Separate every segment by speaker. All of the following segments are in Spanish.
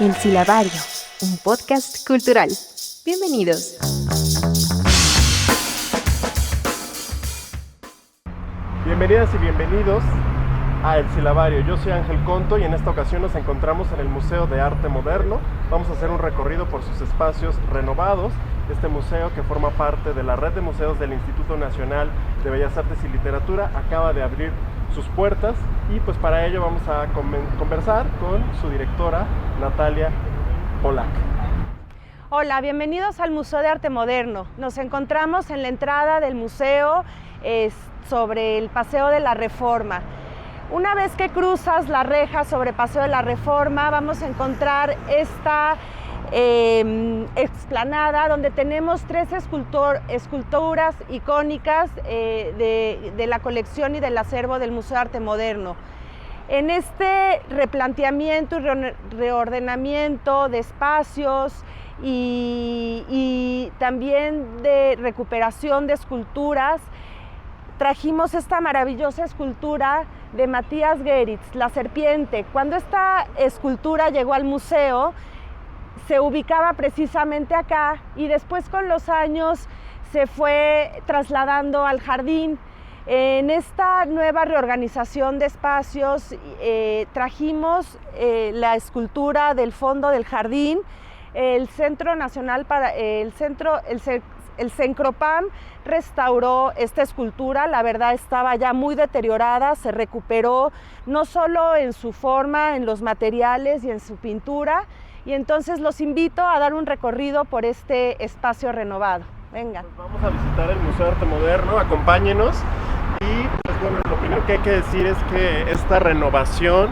Speaker 1: El Silabario, un podcast cultural. Bienvenidos.
Speaker 2: Bienvenidas y bienvenidos a El Silabario. Yo soy Ángel Conto y en esta ocasión nos encontramos en el Museo de Arte Moderno. Vamos a hacer un recorrido por sus espacios renovados. Este museo, que forma parte de la red de museos del Instituto Nacional de Bellas Artes y Literatura, acaba de abrir sus puertas y pues para ello vamos a conversar con su directora, Natalia Polak.
Speaker 3: Hola, bienvenidos al Museo de Arte Moderno. Nos encontramos en la entrada del museo sobre el Paseo de la Reforma. Una vez que cruzas la reja sobre Paseo de la Reforma, vamos a encontrar esta explanada donde tenemos tres esculturas icónicas de la colección y del acervo del Museo de Arte Moderno. En este replanteamiento y reordenamiento de espacios y también de recuperación de esculturas, trajimos esta maravillosa escultura de Matías Geritz, La Serpiente. Cuando esta escultura llegó al museo, se ubicaba precisamente acá y después con los años se fue trasladando al jardín. En esta nueva reorganización de espacios trajimos la escultura del fondo del jardín. El Centro Nacional para el Cencropam restauró esta escultura. La verdad estaba ya muy deteriorada, se recuperó no solo en su forma, en los materiales y en su pintura. Y entonces los invito a dar un recorrido por este espacio renovado. Vengan. Pues
Speaker 2: vamos a visitar el Museo de Arte Moderno, acompáñenos. Y pues bueno, lo primero que hay que decir es que esta renovación,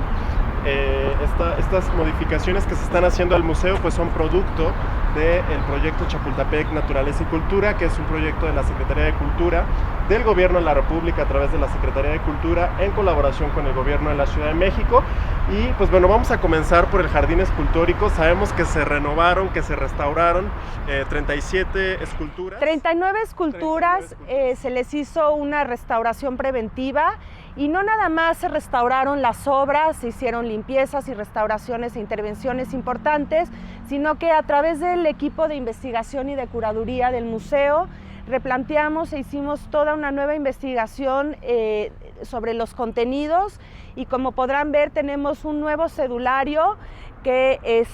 Speaker 2: estas modificaciones que se están haciendo al museo pues son producto del proyecto Chapultepec Naturaleza y Cultura, que es un proyecto de la Secretaría de Cultura del Gobierno de la República a través de la Secretaría de Cultura en colaboración con el Gobierno de la Ciudad de México. Y pues bueno, vamos a comenzar por el Jardín Escultórico. Sabemos que se renovaron, que se restauraron 37 esculturas.
Speaker 3: 39 esculturas, se les hizo una restauración preventiva. Y no nada más se restauraron las obras, se hicieron limpiezas y restauraciones e intervenciones importantes, sino que a través del equipo de investigación y de curaduría del museo replanteamos e hicimos toda una nueva investigación sobre los contenidos y como podrán ver tenemos un nuevo cedulario que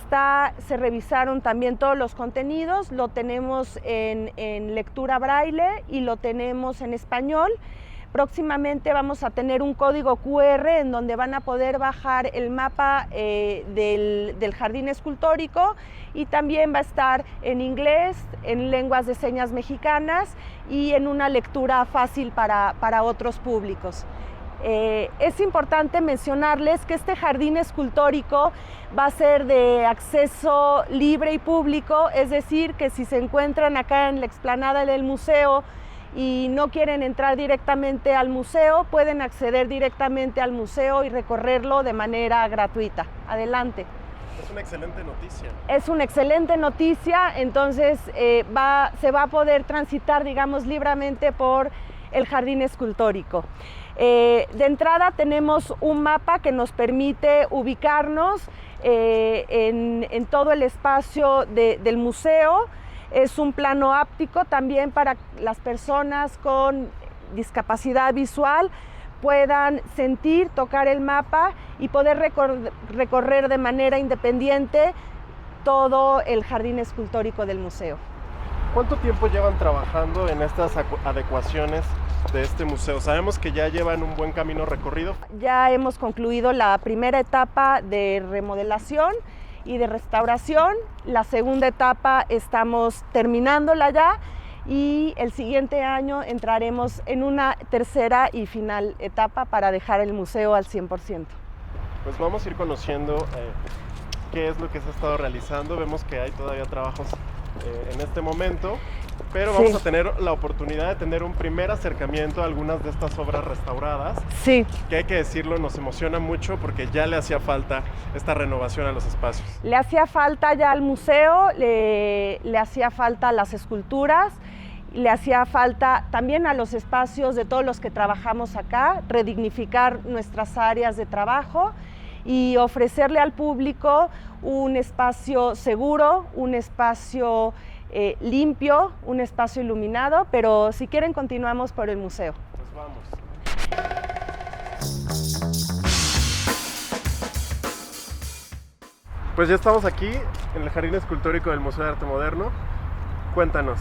Speaker 3: se revisaron también todos los contenidos, lo tenemos en lectura braille y lo tenemos en español. Próximamente vamos a tener un código QR en donde van a poder bajar el mapa del jardín escultórico y también va a estar en inglés, en lenguas de señas mexicanas y en una lectura fácil para otros públicos. Es importante mencionarles que este jardín escultórico va a ser de acceso libre y público, es decir, que si se encuentran acá en la explanada del museo y no quieren entrar directamente al museo, pueden acceder directamente al museo y recorrerlo de manera gratuita. Adelante.
Speaker 2: Es una excelente noticia.
Speaker 3: Es una excelente noticia, entonces se va a poder transitar, digamos, libremente por el jardín escultórico. De entrada tenemos un mapa que nos permite ubicarnos en todo el espacio del museo. Es un plano áptico también para las personas con discapacidad visual puedan sentir, tocar el mapa y poder recorrer de manera independiente todo el jardín escultórico del museo.
Speaker 2: ¿Cuánto tiempo llevan trabajando en estas adecuaciones de este museo? Sabemos que ya llevan un buen camino recorrido.
Speaker 3: Ya hemos concluido la primera etapa de remodelación y de restauración. La segunda etapa estamos terminándola ya y el siguiente año entraremos en una tercera y final etapa para dejar el museo al 100%.
Speaker 2: Pues vamos a ir conociendo qué es lo que se ha estado realizando. Vemos que hay todavía trabajos en este momento, pero vamos a tener la oportunidad de tener un primer acercamiento a algunas de estas obras restauradas.
Speaker 3: Sí.
Speaker 2: Que hay que decirlo, nos emociona mucho porque ya le hacía falta esta renovación a los espacios.
Speaker 3: Le hacía falta ya al museo, le hacía falta a las esculturas, le hacía falta también a los espacios de todos los que trabajamos acá, redignificar nuestras áreas de trabajo y ofrecerle al público un espacio seguro, un espacio limpio, un espacio iluminado, pero si quieren continuamos por el museo.
Speaker 2: Pues vamos. Pues ya estamos aquí en el Jardín Escultórico del Museo de Arte Moderno. Cuéntanos,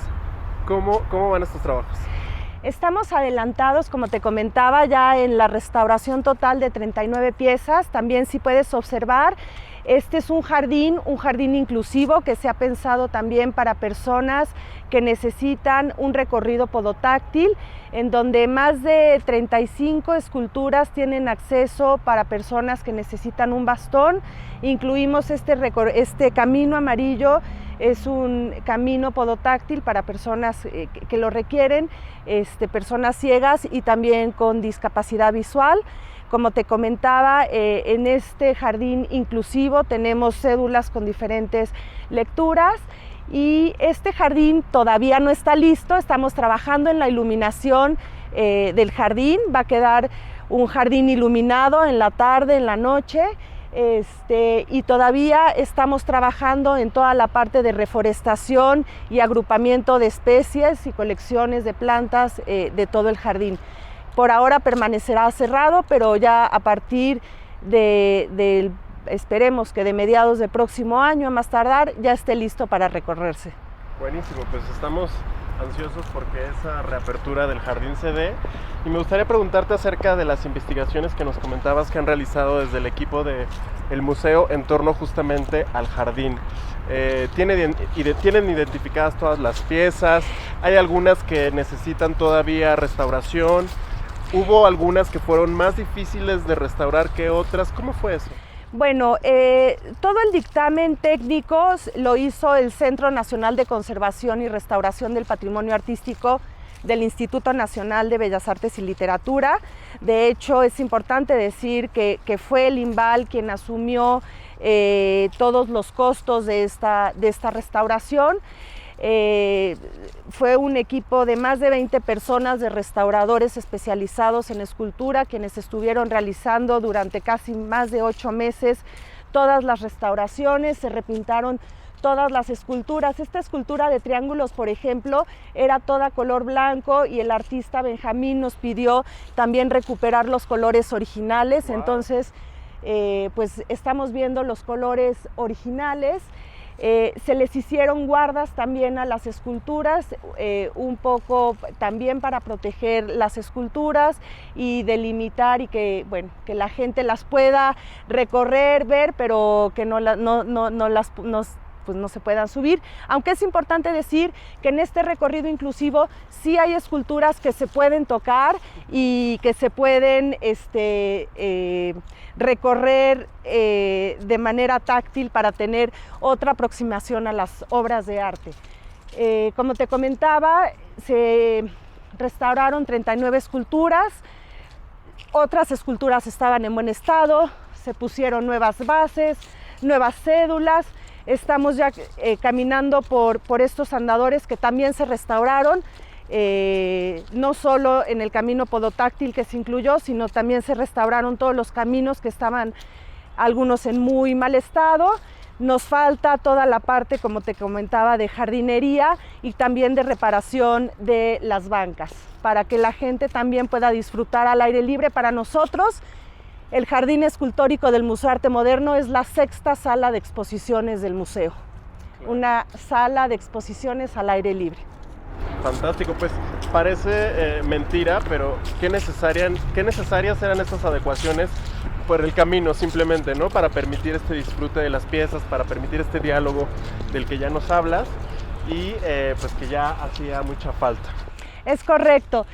Speaker 2: ¿cómo van estos trabajos?
Speaker 3: Estamos adelantados, como te comentaba, ya en la restauración total de 39 piezas. También, si puedes observar, este es un jardín inclusivo que se ha pensado también para personas que necesitan un recorrido podotáctil, en donde más de 35 esculturas tienen acceso para personas que necesitan un bastón. Incluimos este camino amarillo, es un camino podotáctil para personas que lo requieren, personas ciegas y también con discapacidad visual. Como te comentaba, en este jardín inclusivo tenemos cédulas con diferentes lecturas y este jardín todavía no está listo, estamos trabajando en la iluminación del jardín, va a quedar un jardín iluminado en la tarde, en la noche. Y todavía estamos trabajando en toda la parte de reforestación y agrupamiento de especies y colecciones de plantas de todo el jardín. Por ahora permanecerá cerrado, pero ya a partir esperemos que de mediados del próximo año, a más tardar, ya esté listo para recorrerse.
Speaker 2: Buenísimo, pues estamos ansiosos porque esa reapertura del jardín se dé. Y me gustaría preguntarte acerca de las investigaciones que nos comentabas que han realizado desde el equipo del museo en torno justamente al jardín. ¿Tienen identificadas todas las piezas? ¿Hay algunas que necesitan todavía restauración? ¿Hubo algunas que fueron más difíciles de restaurar que otras? ¿Cómo fue eso?
Speaker 3: Bueno, todo el dictamen técnico lo hizo el Centro Nacional de Conservación y Restauración del Patrimonio Artístico del Instituto Nacional de Bellas Artes y Literatura. De hecho, es importante decir que fue el INVAL quien asumió todos los costos de esta restauración. Fue un equipo de más de 20 personas de restauradores especializados en escultura quienes estuvieron realizando durante casi más de 8 meses todas las restauraciones, se repintaron todas las esculturas. Esta escultura de triángulos, por ejemplo, era toda color blanco y el artista Benjamín nos pidió también recuperar los colores originales. Wow. Entonces, pues estamos viendo los colores originales. Se les hicieron guardas también a las esculturas, un poco también para proteger las esculturas y delimitar y que la gente las pueda recorrer, ver, pero que no se puedan subir. Aunque es importante decir que en este recorrido inclusivo sí hay esculturas que se pueden tocar y que se pueden recorrer de manera táctil para tener otra aproximación a las obras de arte. Como te comentaba, se restauraron 39 esculturas, otras esculturas estaban en buen estado, se pusieron nuevas bases, nuevas cédulas. Estamos ya caminando por estos andadores que también se restauraron, no solo en el camino podotáctil que se incluyó, sino también se restauraron todos los caminos que estaban algunos en muy mal estado. Nos falta toda la parte, como te comentaba, de jardinería y también de reparación de las bancas, para que la gente también pueda disfrutar al aire libre. Para nosotros, el Jardín Escultórico del Museo de Arte Moderno es la 6ª sala de exposiciones del museo, una sala de exposiciones al aire libre.
Speaker 2: Fantástico, pues parece mentira, pero qué necesarias eran estas adecuaciones por el camino simplemente, ¿no? Para permitir este disfrute de las piezas, para permitir este diálogo del que ya nos hablas y pues que ya hacía mucha falta.
Speaker 3: Es correcto.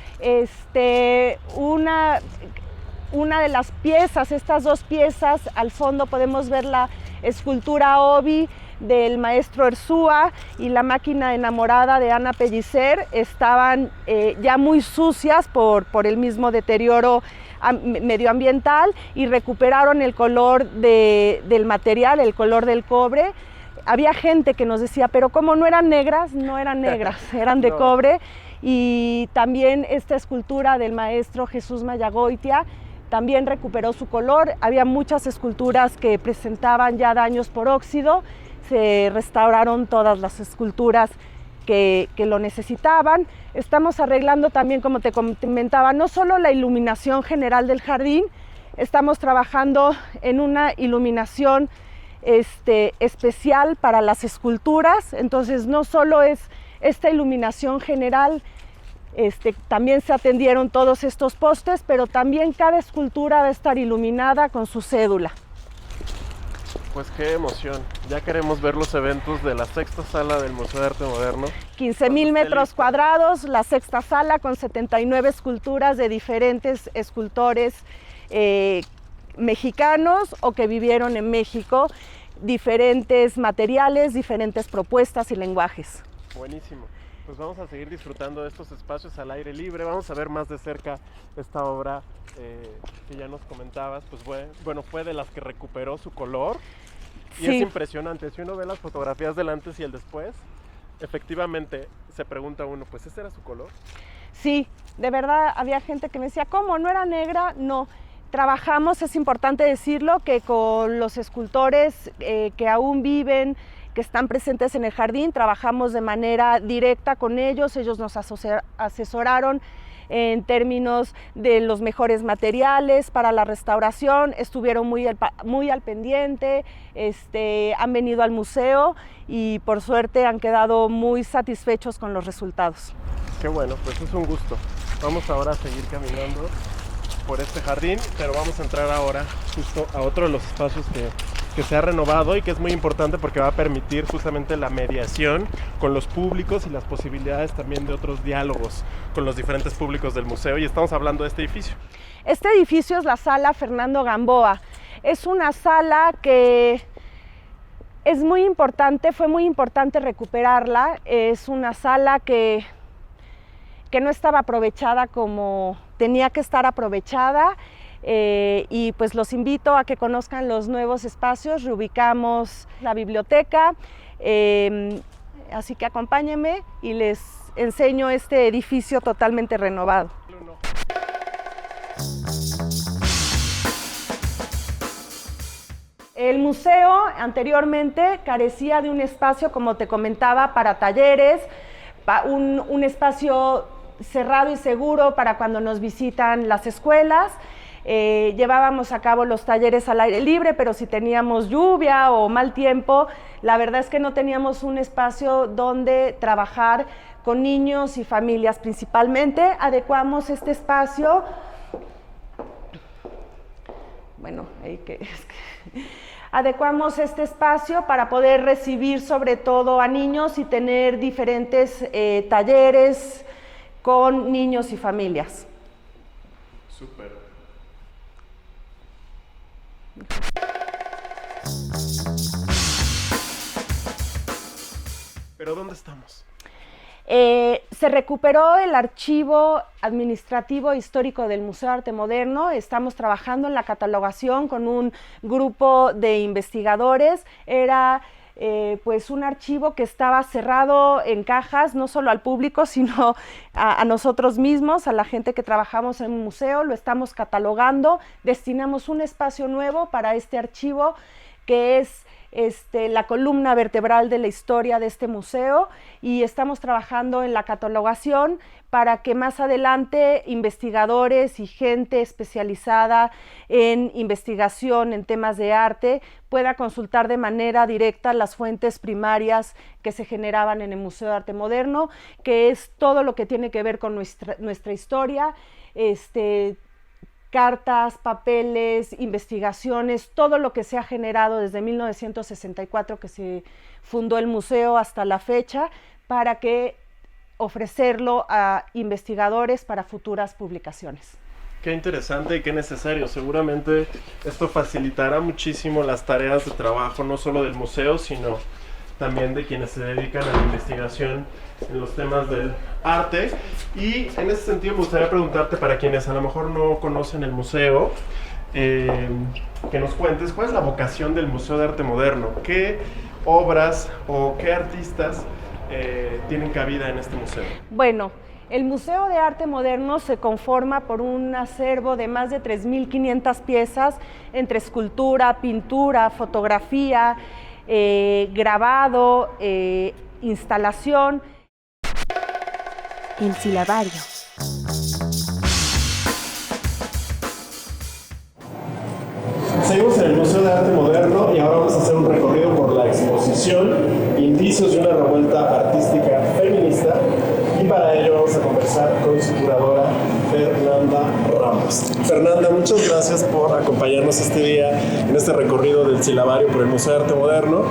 Speaker 3: Una de las piezas, estas 2 piezas, al fondo podemos ver la escultura Obi del maestro Erzúa y la máquina enamorada de Ana Pellicer. Estaban ya muy sucias por el mismo deterioro medioambiental y recuperaron el color del material, el color del cobre. Había gente que nos decía, pero ¿cómo no eran negras? No eran negras, eran de cobre. Y también esta escultura del maestro Jesús Mayagoitia, también recuperó su color. Había muchas esculturas que presentaban ya daños por óxido, se restauraron todas las esculturas que lo necesitaban. Estamos arreglando también, como te comentaba, no solo la iluminación general del jardín, estamos trabajando en una iluminación especial para las esculturas. Entonces no solo es esta iluminación general, también se atendieron todos estos postes, pero también cada escultura va a estar iluminada con su cédula.
Speaker 2: Pues qué emoción, ya queremos ver los eventos de la sexta sala del Museo de Arte Moderno.
Speaker 3: 15,000 metros cuadrados, la sexta sala con 79 esculturas de diferentes escultores mexicanos o que vivieron en México, diferentes materiales, diferentes propuestas y lenguajes.
Speaker 2: Buenísimo, pues vamos a seguir disfrutando de estos espacios al aire libre, vamos a ver más de cerca esta obra que ya nos comentabas, pues fue de las que recuperó su color. Y sí, es impresionante, si uno ve las fotografías del antes y el después, efectivamente se pregunta uno, pues ¿ese era su color?
Speaker 3: Sí, de verdad había gente que me decía, ¿cómo? ¿No era negra? No. Trabajamos, es importante decirlo, que con los escultores que aún viven, que están presentes en el jardín, trabajamos de manera directa con ellos, ellos nos asesoraron en términos de los mejores materiales para la restauración, estuvieron muy al pendiente, han venido al museo y por suerte han quedado muy satisfechos con los resultados.
Speaker 2: Qué bueno, pues es un gusto. Vamos ahora a seguir caminando por este jardín, pero vamos a entrar ahora justo a otro de los espacios que se ha renovado y que es muy importante porque va a permitir justamente la mediación con los públicos y las posibilidades también de otros diálogos con los diferentes públicos del museo, y estamos hablando de este edificio.
Speaker 3: Este edificio es la sala Fernando Gamboa. Es una sala que es muy importante, fue muy importante recuperarla. Es una sala que no estaba aprovechada como tenía que estar aprovechada. Y pues los invito a que conozcan los nuevos espacios, reubicamos la biblioteca, así que acompáñenme y les enseño este edificio totalmente renovado. El museo anteriormente carecía de un espacio, como te comentaba, para talleres, un espacio cerrado y seguro para cuando nos visitan las escuelas. Llevábamos a cabo los talleres al aire libre, pero si teníamos lluvia o mal tiempo, la verdad es que no teníamos un espacio donde trabajar con niños y familias principalmente. Adecuamos este espacio, adecuamos este espacio para poder recibir sobre todo a niños y tener diferentes talleres con niños y familias.
Speaker 2: Súper. ¿Pero dónde estamos?
Speaker 3: Se recuperó el archivo administrativo histórico del Museo de Arte Moderno. Estamos trabajando en la catalogación con un grupo de investigadores. Era pues un archivo que estaba cerrado en cajas, no solo al público, sino a nosotros mismos, a la gente que trabajamos en el museo. Lo estamos catalogando, destinamos un espacio nuevo para este archivo que es la columna vertebral de la historia de este museo, y estamos trabajando en la catalogación para que más adelante investigadores y gente especializada en investigación en temas de arte pueda consultar de manera directa las fuentes primarias que se generaban en el Museo de Arte Moderno, que es todo lo que tiene que ver con nuestra historia, cartas, papeles, investigaciones, todo lo que se ha generado desde 1964 que se fundó el museo hasta la fecha, para que ofrecerlo a investigadores para futuras publicaciones.
Speaker 2: Qué interesante y qué necesario. Seguramente esto facilitará muchísimo las tareas de trabajo, no solo del museo, sino también de quienes se dedican a la investigación en los temas del arte. Y en ese sentido me gustaría preguntarte, para quienes a lo mejor no conocen el museo, que nos cuentes cuál es la vocación del Museo de Arte Moderno, qué obras o qué artistas tienen cabida en este museo.
Speaker 3: Bueno, El Museo de Arte Moderno se conforma por un acervo de más de 3.500 piezas entre escultura, pintura, fotografía, grabado, instalación.
Speaker 1: El silabario.
Speaker 2: Seguimos en el Museo de Arte Moderno y ahora vamos a hacer un recorrido por la exposición Indicios de una revuelta artística feminista, y para ello vamos a conversar con su curadora Fernanda Ramos. Fernanda, muchas gracias por acompañarnos este día en este recorrido del silabario por el Museo de Arte Moderno.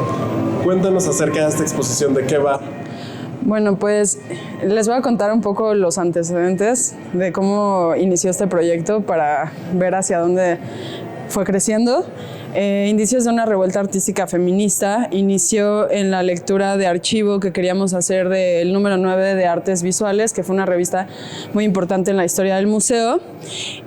Speaker 2: Cuéntanos acerca de esta exposición, ¿de qué va?
Speaker 4: Bueno, pues les voy a contar un poco los antecedentes de cómo inició este proyecto para ver hacia dónde fue creciendo. Indicios de una revuelta artística feminista inició en la lectura de archivo que queríamos hacer del número 9 de Artes Visuales, que fue una revista muy importante en la historia del museo,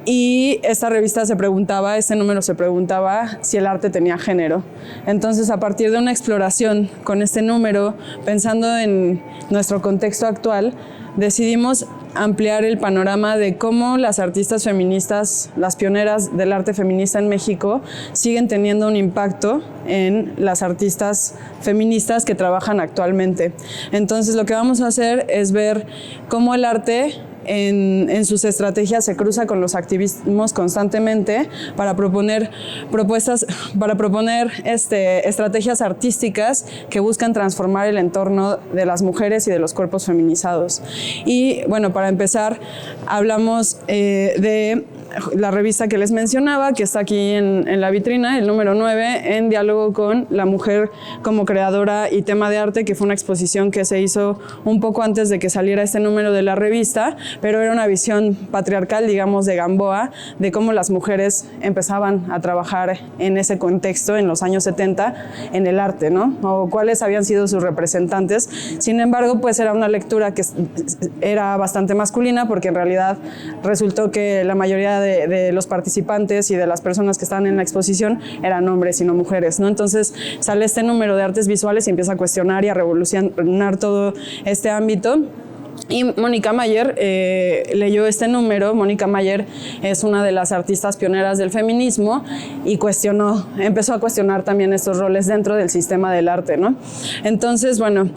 Speaker 4: y esta revista este número se preguntaba si el arte tenía género. Entonces, a partir de una exploración con este número, pensando en nuestro contexto actual, decidimos ampliar el panorama de cómo las artistas feministas, las pioneras del arte feminista en México, siguen teniendo un impacto en las artistas feministas que trabajan actualmente. Entonces, lo que vamos a hacer es ver cómo el arte en sus estrategias se cruza con los activismos constantemente para proponer estrategias artísticas que buscan transformar el entorno de las mujeres y de los cuerpos feminizados. Y bueno, para empezar, hablamos de la revista que les mencionaba, que está aquí en la vitrina, el número 9, en diálogo con la mujer como creadora y tema de arte, que fue una exposición que se hizo un poco antes de que saliera este número de la revista, pero era una visión patriarcal, digamos, de Gamboa, de cómo las mujeres empezaban a trabajar en ese contexto en los años 70 en el arte, ¿no? O cuáles habían sido sus representantes. Sin embargo, pues era una lectura que era bastante masculina, porque en realidad resultó que la mayoría de los participantes y de las personas que estaban en la exposición eran hombres y no mujeres, ¿no? Entonces sale este número de Artes Visuales y empieza a cuestionar y a revolucionar todo este ámbito. Y Mónica Mayer leyó este número. Mónica Mayer es una de las artistas pioneras del feminismo y empezó a cuestionar también estos roles dentro del sistema del arte, ¿no? Entonces, bueno,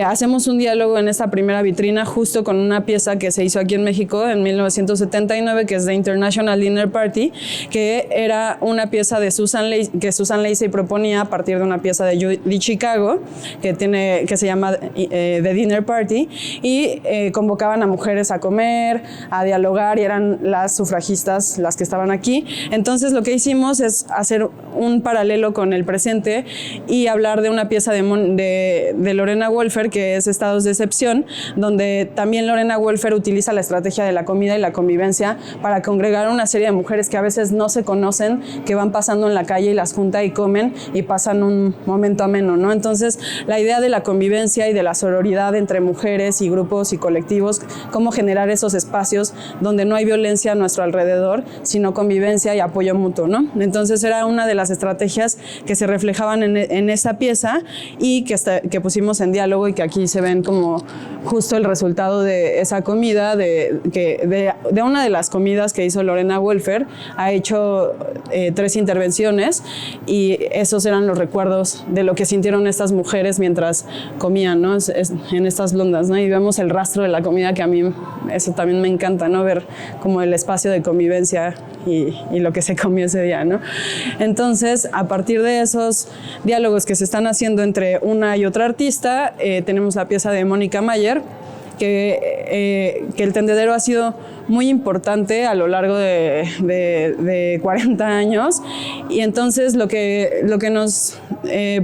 Speaker 4: hacemos un diálogo en esta primera vitrina justo con una pieza que se hizo aquí en México en 1979, que es The International Dinner Party, que era una pieza de Susan Lacey proponía a partir de una pieza de Judy Chicago que se llama The Dinner Party, y convocaban a mujeres a comer, a dialogar, y eran las sufragistas las que estaban aquí. Entonces lo que hicimos es hacer un paralelo con el presente y hablar de una pieza de Lorena Wolfer, que es Estados de Excepción, donde también Lorena Wolfer utiliza la estrategia de la comida y la convivencia para congregar a una serie de mujeres que a veces no se conocen, que van pasando en la calle y las junta y comen y pasan un momento ameno, ¿no? Entonces la idea de la convivencia y de la sororidad entre mujeres y grupos y colectivos, cómo generar esos espacios donde no hay violencia a nuestro alrededor, sino convivencia y apoyo mutuo, ¿no? Entonces era una de las estrategias que se reflejaban en esa pieza y que pusimos en diálogo, y que aquí se ven como justo el resultado de esa comida, de una de las comidas que hizo Lorena Wolfer. Ha hecho 3 intervenciones, y esos eran los recuerdos de lo que sintieron estas mujeres mientras comían, ¿no? En estas blondas, ¿no? Y vemos el rastro de la comida, que a mí eso también me encanta, ¿no? Ver como el espacio de convivencia y lo que se comió ese día, ¿no? Entonces, a partir de esos diálogos que se están haciendo entre una y otra artista, tenemos la pieza de Mónica Mayer, que el tendedero ha sido muy importante a lo largo de 40 años, y entonces lo que nos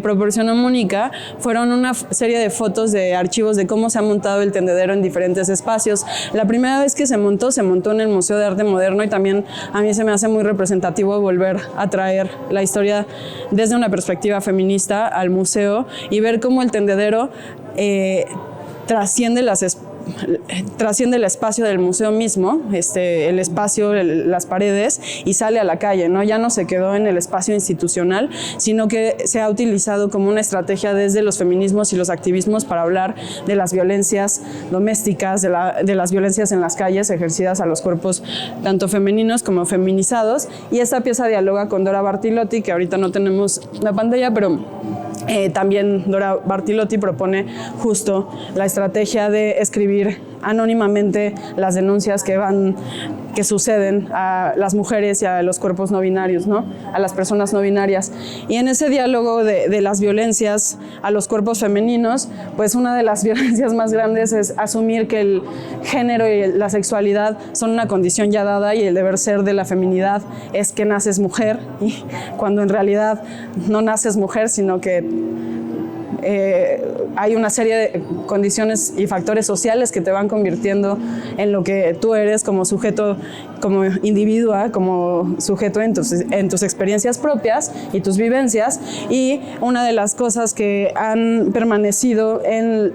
Speaker 4: proporcionó Mónica fueron una serie de fotos de archivos de cómo se ha montado el tendedero en diferentes espacios. La primera vez que se montó en el Museo de Arte Moderno, y también a mí se me hace muy representativo volver a traer la historia desde una perspectiva feminista al museo y ver cómo el tendedero trasciende trasciende el espacio del museo mismo, el espacio, las paredes, y sale a la calle, ¿no? Ya no se quedó en el espacio institucional, sino que se ha utilizado como una estrategia desde los feminismos y los activismos para hablar de las violencias domésticas, de las violencias en las calles ejercidas a los cuerpos tanto femeninos como feminizados. Y esta pieza dialoga con Dora Bartilotti, que ahorita no tenemos la pantalla, pero también Dora Bartilotti propone justo la estrategia de escribir anónimamente las denuncias que suceden a las mujeres y a los cuerpos no binarios, ¿no? A las personas no binarias. Y en ese diálogo de las violencias a los cuerpos femeninos, pues una de las violencias más grandes es asumir que el género y la sexualidad son una condición ya dada, y el deber ser de la feminidad es que naces mujer, y cuando en realidad no naces mujer, sino que hay una serie de condiciones y factores sociales que te van convirtiendo en lo que tú eres como sujeto, como individua, como sujeto en tus experiencias propias y tus vivencias. Y una de las cosas que han permanecido en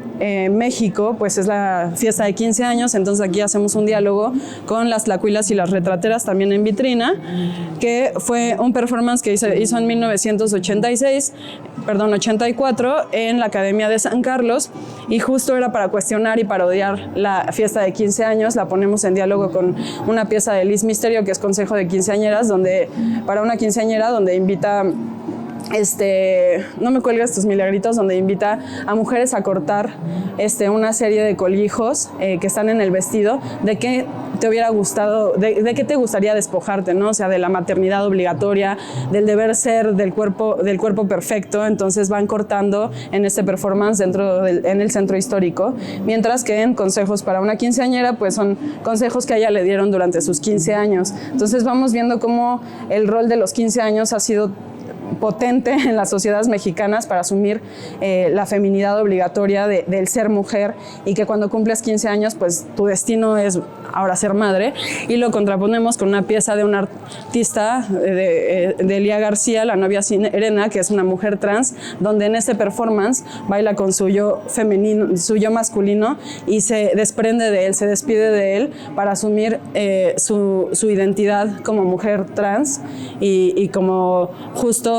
Speaker 4: México, pues es la fiesta de 15 años. Entonces aquí hacemos un diálogo con las tlacuilas y las retrateras, también en vitrina, que fue un performance que hizo en 1984 en la Academia de San Carlos, y justo era para cuestionar y parodiar la fiesta de 15 años. La ponemos en diálogo con una pieza de Liz Misterio, que es Consejo de Quinceañeras, para una quinceañera, donde invita no me cuelgues tus milagritos, donde invita a mujeres a cortar una serie de colijos que están en el vestido, de qué te hubiera gustado, de qué te gustaría despojarte, ¿no? O sea, de la maternidad obligatoria, del deber ser, del cuerpo perfecto. Entonces van cortando en este performance en el centro histórico, mientras que en Consejos para una quinceañera, pues son consejos que a ella le dieron durante sus 15 años. Entonces vamos viendo cómo el rol de los 15 años ha sido potente en las sociedades mexicanas para asumir la feminidad obligatoria del ser mujer, y que cuando cumples 15 años, pues tu destino es ahora ser madre. Y lo contraponemos con una pieza de una artista de Elia García, La novia Sirena, que es una mujer trans, donde en este performance baila con su yo femenino, su yo masculino, y se desprende de él, se despide de él para asumir su identidad como mujer trans, y como justo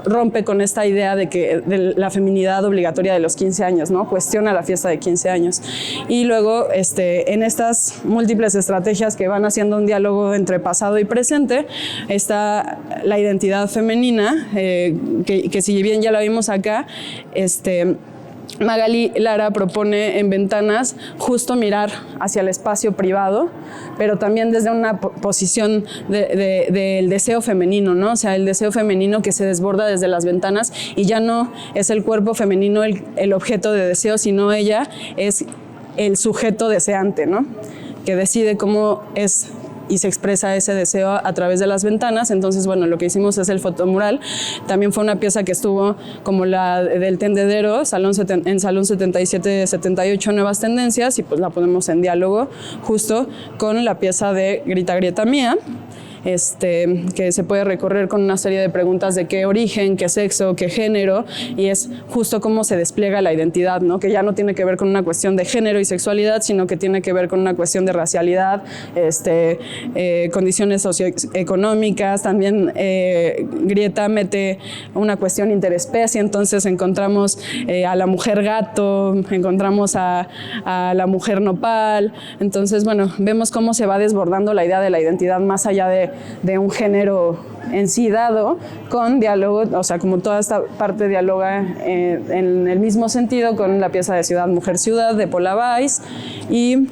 Speaker 4: rompe con esta idea de la feminidad obligatoria de los 15 años, ¿no? Cuestiona la fiesta de 15 años. Y luego, en estas múltiples estrategias que van haciendo un diálogo entre pasado y presente, está la identidad femenina, que si bien ya la vimos acá, Magali Lara propone en Ventanas justo mirar hacia el espacio privado, pero también desde una posición del deseo femenino, ¿no? O sea, el deseo femenino que se desborda desde las ventanas, y ya no es el cuerpo femenino el objeto de deseo, sino ella es el sujeto deseante, ¿no? Que decide cómo es y se expresa ese deseo a través de las ventanas. Entonces, bueno, lo que hicimos es el fotomural. También fue una pieza que estuvo como la del tendedero, en Salón 77-78 Nuevas Tendencias, y pues la ponemos en diálogo justo con la pieza de Grita, Grieta Mía, que se puede recorrer con una serie de preguntas de qué origen, qué sexo, qué género, y es justo cómo se despliega la identidad, ¿no? Que ya no tiene que ver con una cuestión de género y sexualidad, sino que tiene que ver con una cuestión de racialidad, condiciones socioeconómicas. También Grieta mete una cuestión interespecie, entonces encontramos a la mujer gato, encontramos a la mujer nopal. Entonces, bueno, vemos cómo se va desbordando la idea de la identidad más allá de un género en sí dado, con diálogo, o sea, como toda esta parte dialoga en el mismo sentido con la pieza de Ciudad, Mujer, Ciudad de Paula Weiss, y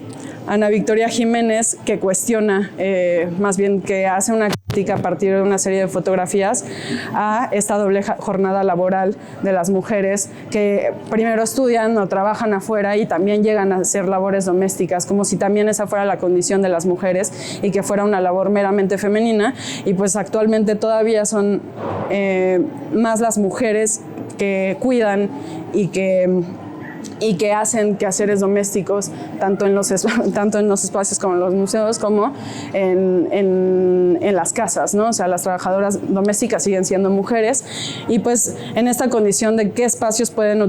Speaker 4: Ana Victoria Jiménez, que cuestiona, más bien que hace una crítica a partir de una serie de fotografías a esta doble jornada laboral de las mujeres que primero estudian o trabajan afuera y también llegan a hacer labores domésticas, como si también esa fuera la condición de las mujeres y que fuera una labor meramente femenina. Y pues actualmente todavía son más las mujeres que cuidan y y que hacen quehaceres domésticos tanto en los espacios como en los museos como en las casas, ¿no? O sea, las trabajadoras domésticas siguen siendo mujeres y pues en esta condición de qué espacios pueden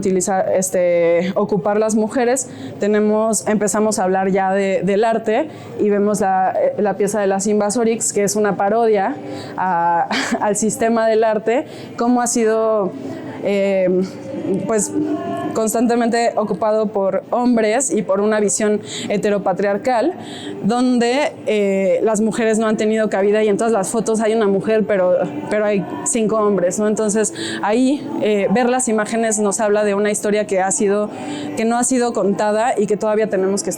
Speaker 4: ocupar las mujeres, empezamos a hablar ya del arte y vemos la pieza de las Invasorix, que es una parodia al sistema del arte, cómo ha sido pues constantemente ocupado por hombres y por una visión heteropatriarcal, donde las mujeres no han tenido cabida y en todas las fotos hay una mujer, pero hay 5 hombres, ¿no? Entonces ahí ver las imágenes nos habla de una historia que no ha sido contada y que todavía tenemos que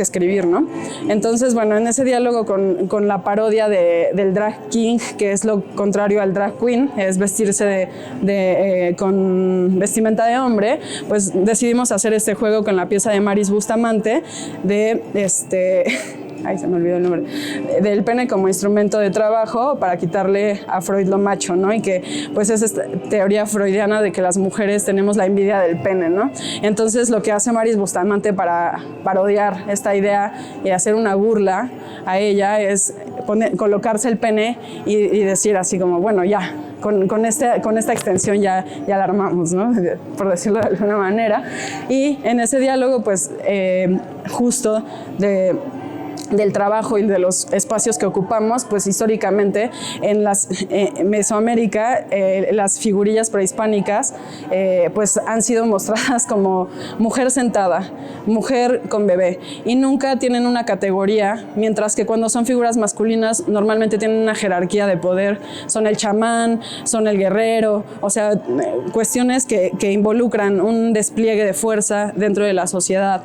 Speaker 4: escribir, ¿no? Entonces, bueno, en ese diálogo con la parodia del drag king, que es lo contrario al drag queen, es vestirse con vestimenta de hombre, pues decidimos hacer este juego con la pieza de Maris Bustamante ay, se me olvidó el nombre, del pene como instrumento de trabajo para quitarle a Freud lo macho, ¿no? Y que pues es esta teoría freudiana de que las mujeres tenemos la envidia del pene, ¿no? Entonces lo que hace Maris Bustamante para parodiar esta idea y hacer una burla a ella es colocarse el pene y decir así como, bueno, ya, con esta extensión ya la armamos, ¿no? Por decirlo de alguna manera. Y en ese diálogo, pues, justo del trabajo y de los espacios que ocupamos, pues históricamente en Mesoamérica las figurillas prehispánicas pues han sido mostradas como mujer sentada, mujer con bebé y nunca tienen una categoría, mientras que cuando son figuras masculinas normalmente tienen una jerarquía de poder, son el chamán, son el guerrero, o sea, cuestiones que involucran un despliegue de fuerza dentro de la sociedad.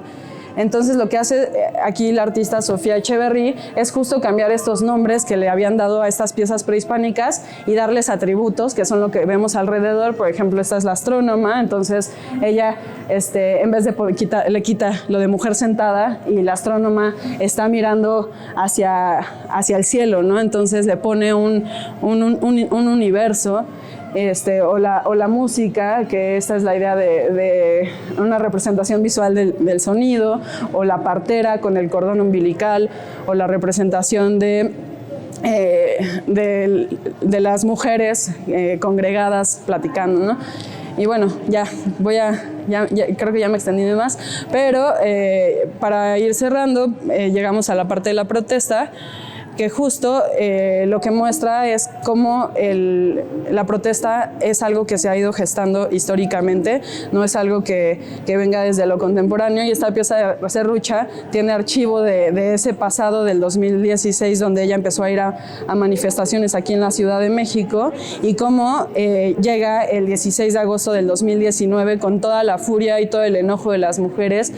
Speaker 4: Entonces lo que hace aquí la artista Sofía Echeverry es justo cambiar estos nombres que le habían dado a estas piezas prehispánicas y darles atributos que son lo que vemos alrededor. Por ejemplo, esta es la astrónoma, entonces ella en vez de le quita lo de mujer sentada y la astrónoma está mirando hacia el cielo, ¿no? Entonces le pone un universo. O la música, que esta es la idea de una representación visual del sonido, o la partera con el cordón umbilical, o la representación de las mujeres congregadas platicando, ¿no? Y bueno, creo que ya me extendí de más, pero para ir cerrando, llegamos a la parte de la protesta, que justo lo que muestra es cómo la protesta es algo que se ha ido gestando históricamente, no es algo que venga desde lo contemporáneo, y esta pieza de Serrucha tiene archivo de ese pasado del 2016, donde ella empezó a ir a manifestaciones aquí en la Ciudad de México, y cómo llega el 16 de agosto del 2019 con toda la furia y todo el enojo de las mujeres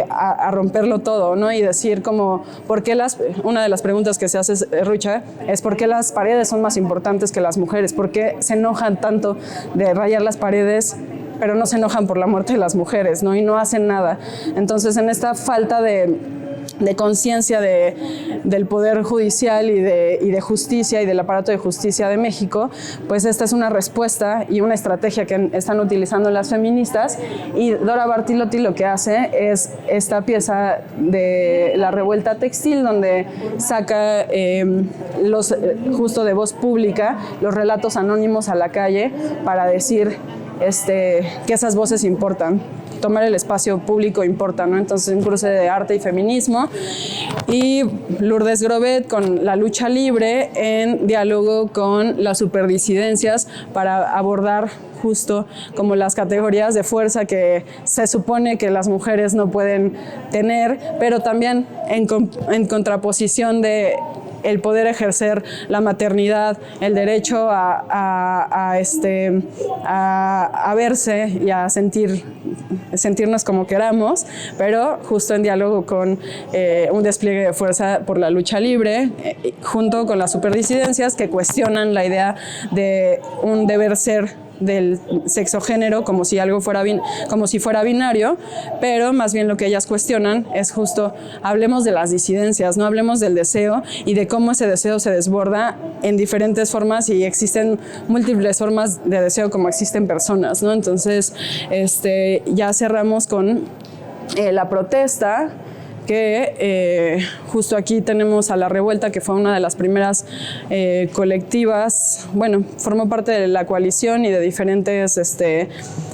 Speaker 4: a romperlo todo, ¿no? Y decir como, ¿por qué una de las preguntas que se hace Serrucha es por qué las paredes son más importantes que las mujeres, por qué se enojan tanto de rayar las paredes, pero no se enojan por la muerte de las mujeres, ¿no? Y no hacen nada. Entonces, en esta falta de conciencia del Poder Judicial y de justicia y del aparato de justicia de México, pues esta es una respuesta y una estrategia que están utilizando las feministas, y Dora Bartilotti lo que hace es esta pieza de la revuelta textil, donde saca justo de voz pública los relatos anónimos a la calle para decir que esas voces importan. Tomar el espacio público importa, ¿no? Entonces, un cruce de arte y feminismo, y Lourdes Grobet con la lucha libre en diálogo con las superdisidencias para abordar justo como las categorías de fuerza que se supone que las mujeres no pueden tener, pero también en contraposición de el poder ejercer la maternidad, el derecho a verse y a sentirnos como queramos, pero justo en diálogo con un despliegue de fuerza por la lucha libre, junto con las superdisidencias que cuestionan la idea de un deber ser del sexo-género como si algo fuera como si fuera binario, pero más bien lo que ellas cuestionan es justo, hablemos de las disidencias, no hablemos del deseo y de cómo ese deseo se desborda en diferentes formas y existen múltiples formas de deseo como existen personas, ¿no? Entonces, ya cerramos con la protesta, que justo aquí tenemos a La Revuelta, que fue una de las primeras colectivas, bueno, formó parte de la coalición y de diferentes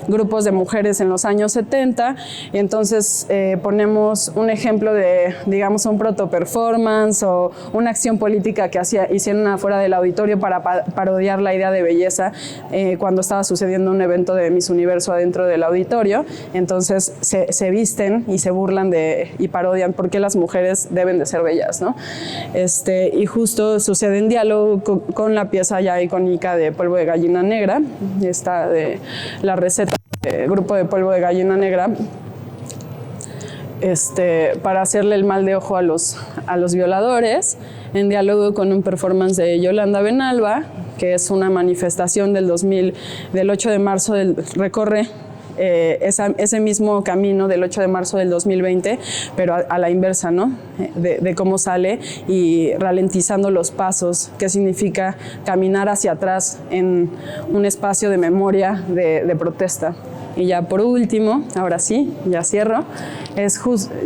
Speaker 4: grupos de mujeres en los años 70, y entonces ponemos un ejemplo de, digamos, un proto-performance o una acción política que hicieron afuera del auditorio para parodiar la idea de belleza cuando estaba sucediendo un evento de Miss Universo adentro del auditorio. Entonces se visten y se burlan y parodian por qué las mujeres deben de ser bellas, ¿no? Y justo sucede en diálogo con la pieza ya icónica de Polvo de Gallina Negra, esta de la receta del grupo de Polvo de Gallina Negra, para hacerle el mal de ojo a los violadores, en diálogo con un performance de Yolanda Benalba, que es una manifestación del 8 de marzo, recorre ese mismo camino del 8 de marzo del 2020, pero a la inversa, ¿no? De cómo sale y ralentizando los pasos, qué significa caminar hacia atrás en un espacio de memoria, de protesta. Y ya por último, ahora sí, ya cierro,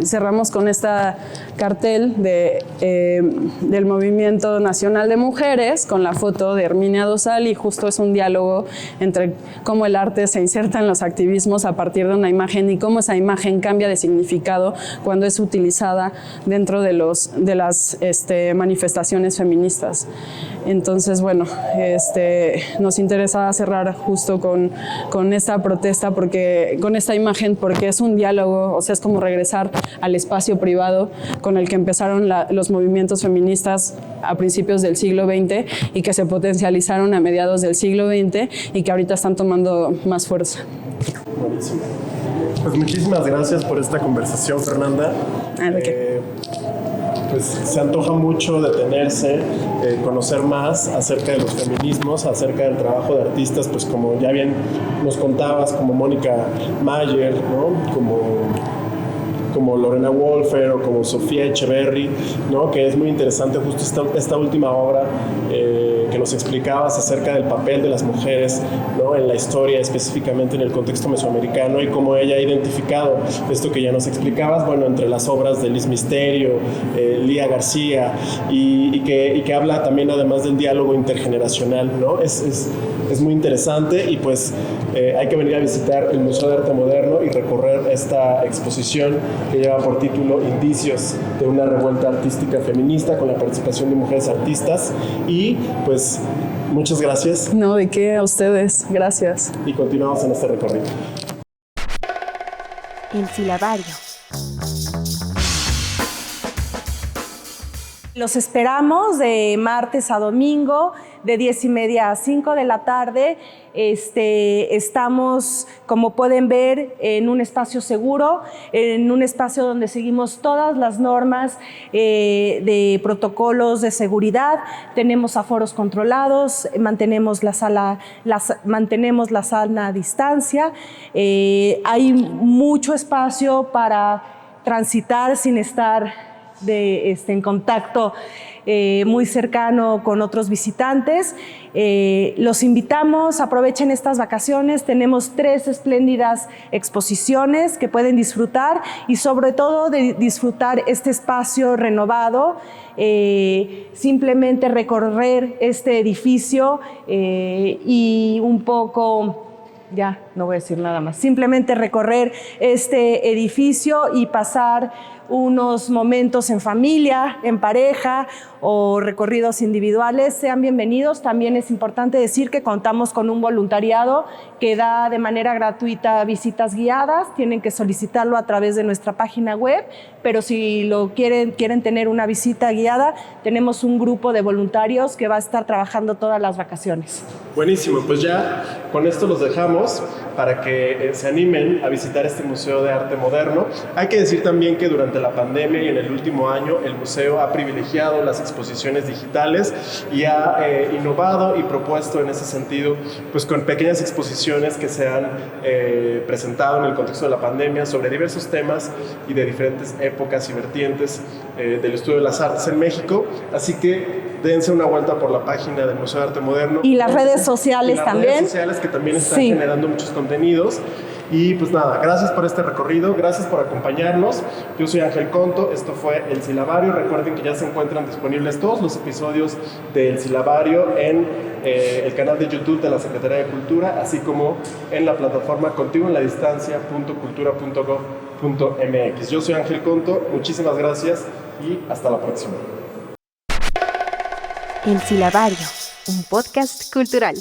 Speaker 4: cerramos con esta cartel del Movimiento Nacional de Mujeres con la foto de Herminia Dosal, y justo es un diálogo entre cómo el arte se inserta en los activismos a partir de una imagen y cómo esa imagen cambia de significado cuando es utilizada dentro de las manifestaciones feministas. Entonces, bueno, nos interesaba cerrar justo con esta protesta, con esta imagen, porque es un diálogo, o sea, es como regresar al espacio privado con el que empezaron los movimientos feministas a principios del siglo XX y que se potencializaron a mediados del siglo XX y que ahorita están tomando más fuerza.
Speaker 2: Buenísimo. Pues muchísimas gracias por esta conversación, Fernanda. Pues se antoja mucho detenerse, conocer más acerca de los feminismos, acerca del trabajo de artistas, pues como ya bien nos contabas, como Mónica Mayer, ¿no? Como Lorena Wolfer o como Sofía Echeverry, ¿no? Que es muy interesante justo esta última obra que nos explicabas acerca del papel de las mujeres, ¿no? En la historia, específicamente en el contexto mesoamericano, y cómo ella ha identificado esto que ya nos explicabas, bueno, entre las obras de Liz Misterio, Lía García, y que habla también además del diálogo intergeneracional, ¿no? Es muy interesante, y pues hay que venir a visitar el Museo de Arte Moderno y recorrer esta exposición que lleva por título Indicios de una revuelta artística feminista, con la participación de mujeres artistas. Y pues muchas gracias.
Speaker 4: No, ¿de qué? A ustedes. Gracias.
Speaker 2: Y continuamos en este recorrido.
Speaker 1: El silabario.
Speaker 3: Los esperamos de martes a domingo, de 10:30 a 5 de la tarde. Estamos, como pueden ver, en un espacio seguro, en un espacio donde seguimos todas las normas de protocolos de seguridad. Tenemos aforos controlados, mantenemos la sana distancia. Hay mucho espacio para transitar sin estar en contacto muy cercano con otros visitantes. Los invitamos, aprovechen estas vacaciones. Tenemos 3 espléndidas exposiciones que pueden disfrutar, y sobre todo de disfrutar este espacio renovado. Simplemente recorrer este edificio y un poco... Ya, no voy a decir nada más. Simplemente recorrer este edificio y pasar unos momentos en familia, en pareja o recorridos individuales. Sean bienvenidos. También es importante decir que contamos con un voluntariado que da de manera gratuita visitas guiadas. Tienen que solicitarlo a través de nuestra página web, pero si quieren tener una visita guiada, tenemos un grupo de voluntarios que va a estar trabajando todas las vacaciones.
Speaker 2: Buenísimo, pues ya con esto los dejamos. para que se animen a visitar este Museo de Arte Moderno. Hay que decir también que durante la pandemia y en el último año el museo ha privilegiado las exposiciones digitales y ha innovado y propuesto en ese sentido, pues con pequeñas exposiciones que se han presentado en el contexto de la pandemia sobre diversos temas y de diferentes épocas y vertientes del estudio de las artes en México. Así que dense una vuelta por la página del Museo de Arte Moderno.
Speaker 3: Y las redes sociales también.
Speaker 2: Las redes sociales que también están generando muchos contenidos. Y pues nada, gracias por este recorrido, gracias por acompañarnos. Yo soy Ángel Conto, esto fue El Silabario. Recuerden que ya se encuentran disponibles todos los episodios del Silabario en el canal de YouTube de la Secretaría de Cultura, así como en la plataforma continuoenladistancia.cultura.gov.mx. Yo soy Ángel Conto, muchísimas gracias y hasta la próxima.
Speaker 1: El Silabario, un podcast cultural.